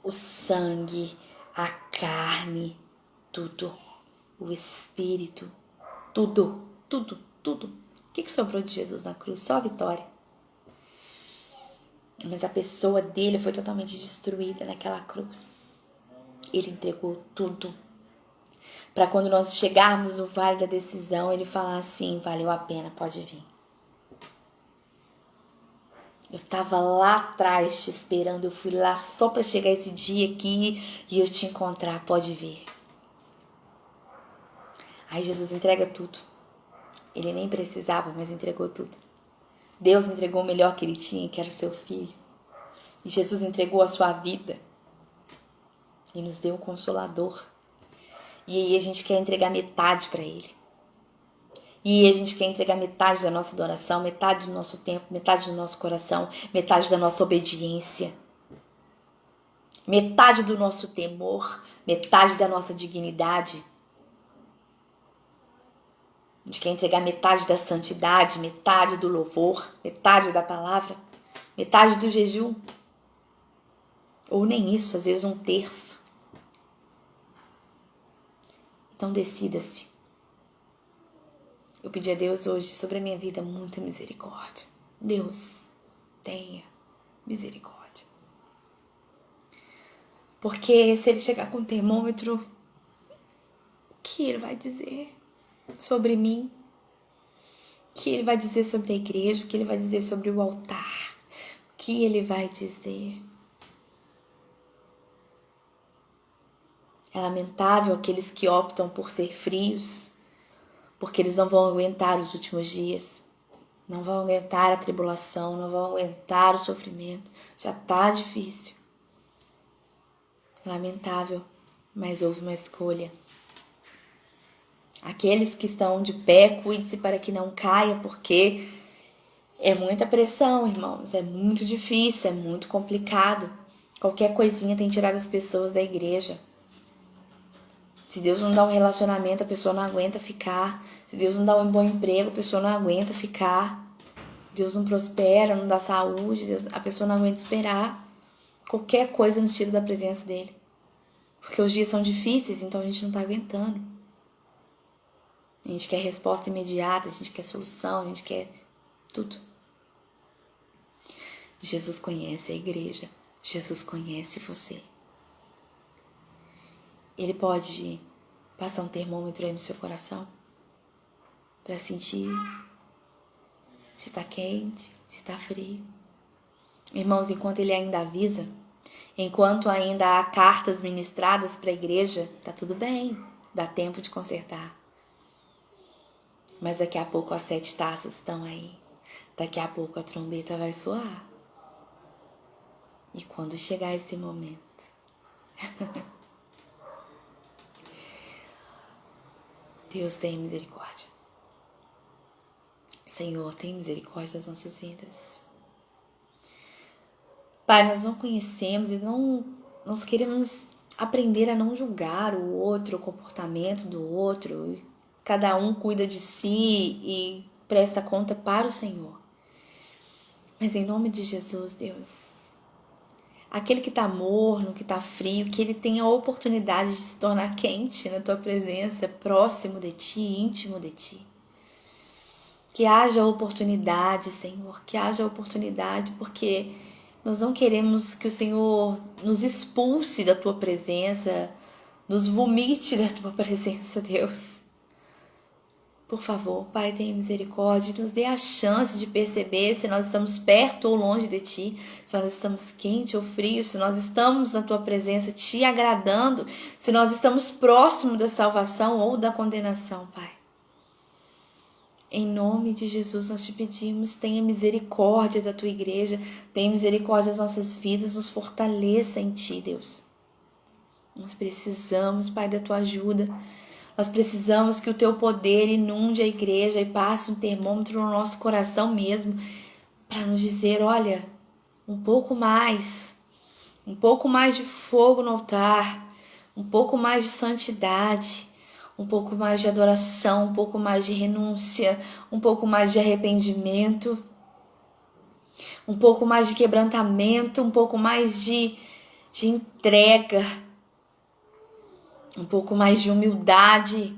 o sangue, a carne, tudo. O espírito, tudo, tudo, tudo. O que sobrou de Jesus na cruz? Só a vitória. Mas a pessoa dele foi totalmente destruída naquela cruz. Ele entregou tudo. Para quando nós chegarmos no vale da decisão, ele falar assim, valeu a pena, pode vir. Eu estava lá atrás te esperando, eu fui lá só para chegar esse dia aqui e eu te encontrar, pode vir. Aí Jesus entrega tudo. Ele nem precisava, mas entregou tudo. Deus entregou o melhor que ele tinha, que era o seu filho. E Jesus entregou a sua vida e nos deu um consolador. E aí a gente quer entregar metade para ele. E aí a gente quer entregar metade da nossa adoração, metade do nosso tempo, metade do nosso coração, metade da nossa obediência, metade do nosso temor, metade da nossa dignidade. A gente quer entregar metade da santidade, metade do louvor, metade da palavra, metade do jejum. Ou nem isso, às vezes um terço. Então decida-se. Eu pedi a Deus hoje sobre a minha vida muita misericórdia. Deus, tenha misericórdia. Porque se ele chegar com o termômetro, o que ele vai dizer sobre mim? O que ele vai dizer sobre a igreja? O que ele vai dizer sobre o altar? O que ele vai dizer? É lamentável aqueles que optam por ser frios, porque eles não vão aguentar os últimos dias, não vão aguentar a tribulação, não vão aguentar o sofrimento. Já tá difícil. Lamentável, mas houve uma escolha. Aqueles que estão de pé, cuide-se para que não caia, porque é muita pressão, irmãos, é muito difícil, é muito complicado. Qualquer coisinha tem tirado as pessoas da igreja. Se Deus não dá um relacionamento, a pessoa não aguenta ficar. Se Deus não dá um bom emprego, a pessoa não aguenta ficar. Deus não prospera, não dá saúde, a pessoa não aguenta esperar. Qualquer coisa nos tira da presença dele. Porque os dias são difíceis, então a gente não tá aguentando. A gente quer resposta imediata, a gente quer solução, a gente quer tudo. Jesus conhece a igreja. Jesus conhece você. Ele pode passar um termômetro aí no seu coração para sentir se tá quente, se tá frio. Irmãos, enquanto ele ainda avisa, enquanto ainda há cartas ministradas para a igreja, tá tudo bem, dá tempo de consertar. Mas daqui a pouco as 7 taças estão aí. Daqui a pouco a trombeta vai soar. E quando chegar esse momento, Deus tem misericórdia. Senhor, tem misericórdia das nossas vidas. Pai, nós não conhecemos e nós queremos aprender a não julgar o outro, o comportamento do outro. Cada um cuida de si e presta conta para o Senhor. Mas em nome de Jesus, Deus, aquele que está morno, que está frio, que ele tenha a oportunidade de se tornar quente na tua presença, próximo de ti, íntimo de ti. Que haja oportunidade, Senhor, que haja oportunidade, porque nós não queremos que o Senhor nos expulse da tua presença, nos vomite da tua presença, Deus. Por favor, Pai, tenha misericórdia, nos dê a chance de perceber se nós estamos perto ou longe de Ti, se nós estamos quente ou frio, se nós estamos na Tua presença Te agradando, se nós estamos próximo da salvação ou da condenação, Pai. Em nome de Jesus nós te pedimos, tenha misericórdia da Tua igreja, tenha misericórdia das nossas vidas, nos fortaleça em Ti, Deus. Nós precisamos, Pai, da Tua ajuda. Nós precisamos que o Teu poder inunde a igreja e passe um termômetro no nosso coração mesmo, para nos dizer, olha, um pouco mais de fogo no altar, um pouco mais de santidade, um pouco mais de adoração, um pouco mais de renúncia, um pouco mais de arrependimento, um pouco mais de quebrantamento, um pouco mais de entrega, um pouco mais de humildade,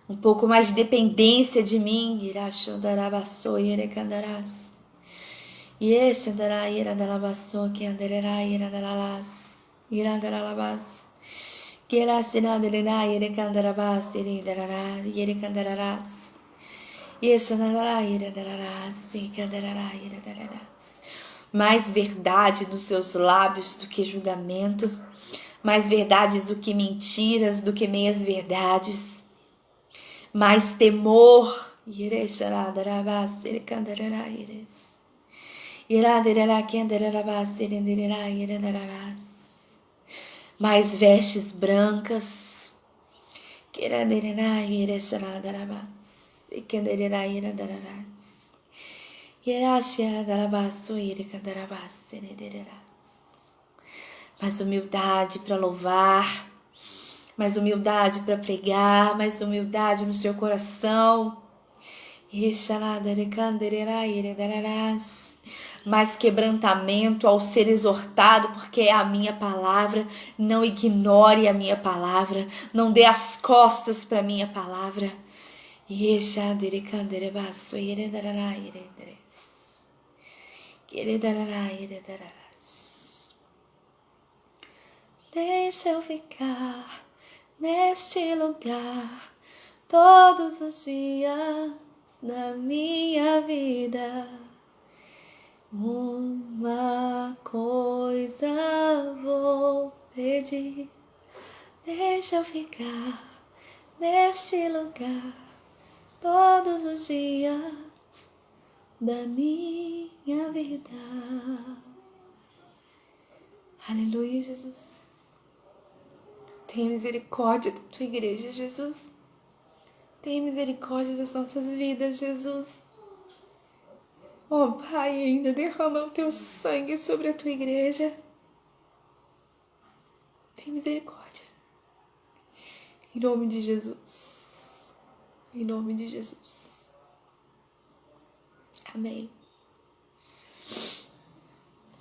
um pouco mais de dependência de mim. Irachandarabassou irecandarás. Yeshandará iradalabassou que andará iradalalas. Iradaralabas. Querasinandará irecandarabas iridará irecandarás. Yeshandará iradarás irecandará iradarás. Mais verdade nos seus lábios do que julgamento. Mais verdades do que mentiras, do que meias verdades. Mais temor. Mais vestes brancas. Mais humildade para louvar, mais humildade para pregar, mais humildade no seu coração. Mais quebrantamento ao ser exortado, porque é a minha palavra. Não ignore a minha palavra, não dê as costas para a minha palavra. Deixa eu ficar neste lugar todos os dias da minha vida. Uma coisa vou pedir. Deixa eu ficar neste lugar todos os dias da minha vida. Aleluia, Jesus. Tenha misericórdia da tua igreja, Jesus. Tenha misericórdia das nossas vidas, Jesus. Oh, Pai, ainda derrama o teu sangue sobre a tua igreja. Tenha misericórdia. Em nome de Jesus. Em nome de Jesus. Amém.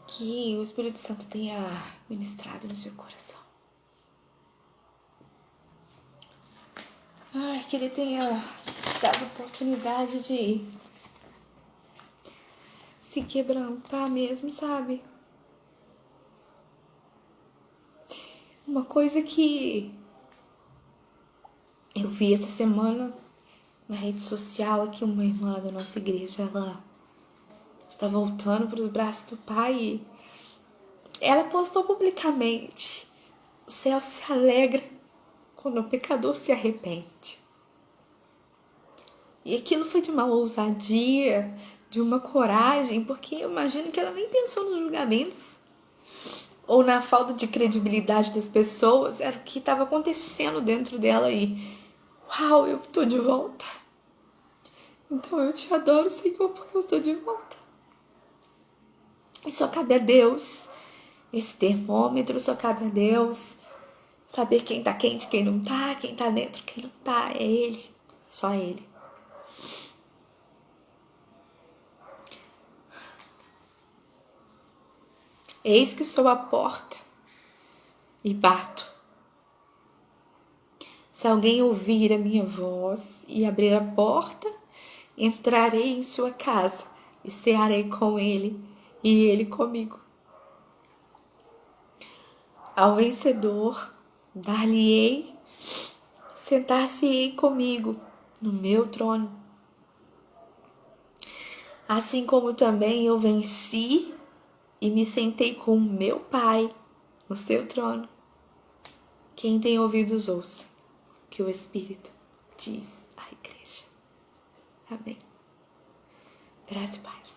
Que o Espírito Santo tenha ministrado no seu coração. Ai, que Ele tenha te dado a oportunidade de se quebrantar mesmo, sabe? Uma coisa que eu vi essa semana na rede social é que uma irmã lá da nossa igreja, ela está voltando para os braços do Pai e ela postou publicamente: o céu se alegra quando o pecador se arrepende. E aquilo foi de uma ousadia, de uma coragem, porque eu imagino que ela nem pensou nos julgamentos ou na falta de credibilidade das pessoas. Era o que estava acontecendo dentro dela e uau, eu estou de volta. Então eu te adoro, Senhor, porque eu estou de volta. E só cabe a Deus, esse termômetro só cabe a Deus. Saber quem tá quente, quem não tá, quem tá dentro, quem não tá, é Ele, só Ele. Eis que estou à porta e bato. Se alguém ouvir a minha voz e abrir a porta, entrarei em sua casa e cearei com ele e ele comigo. Ao vencedor, dar-lhe-ei, sentar-se-ei comigo no meu trono. Assim como também eu venci e me sentei com o meu Pai no seu trono. Quem tem ouvidos, ouça o que o Espírito diz à igreja. Amém. Graça e paz.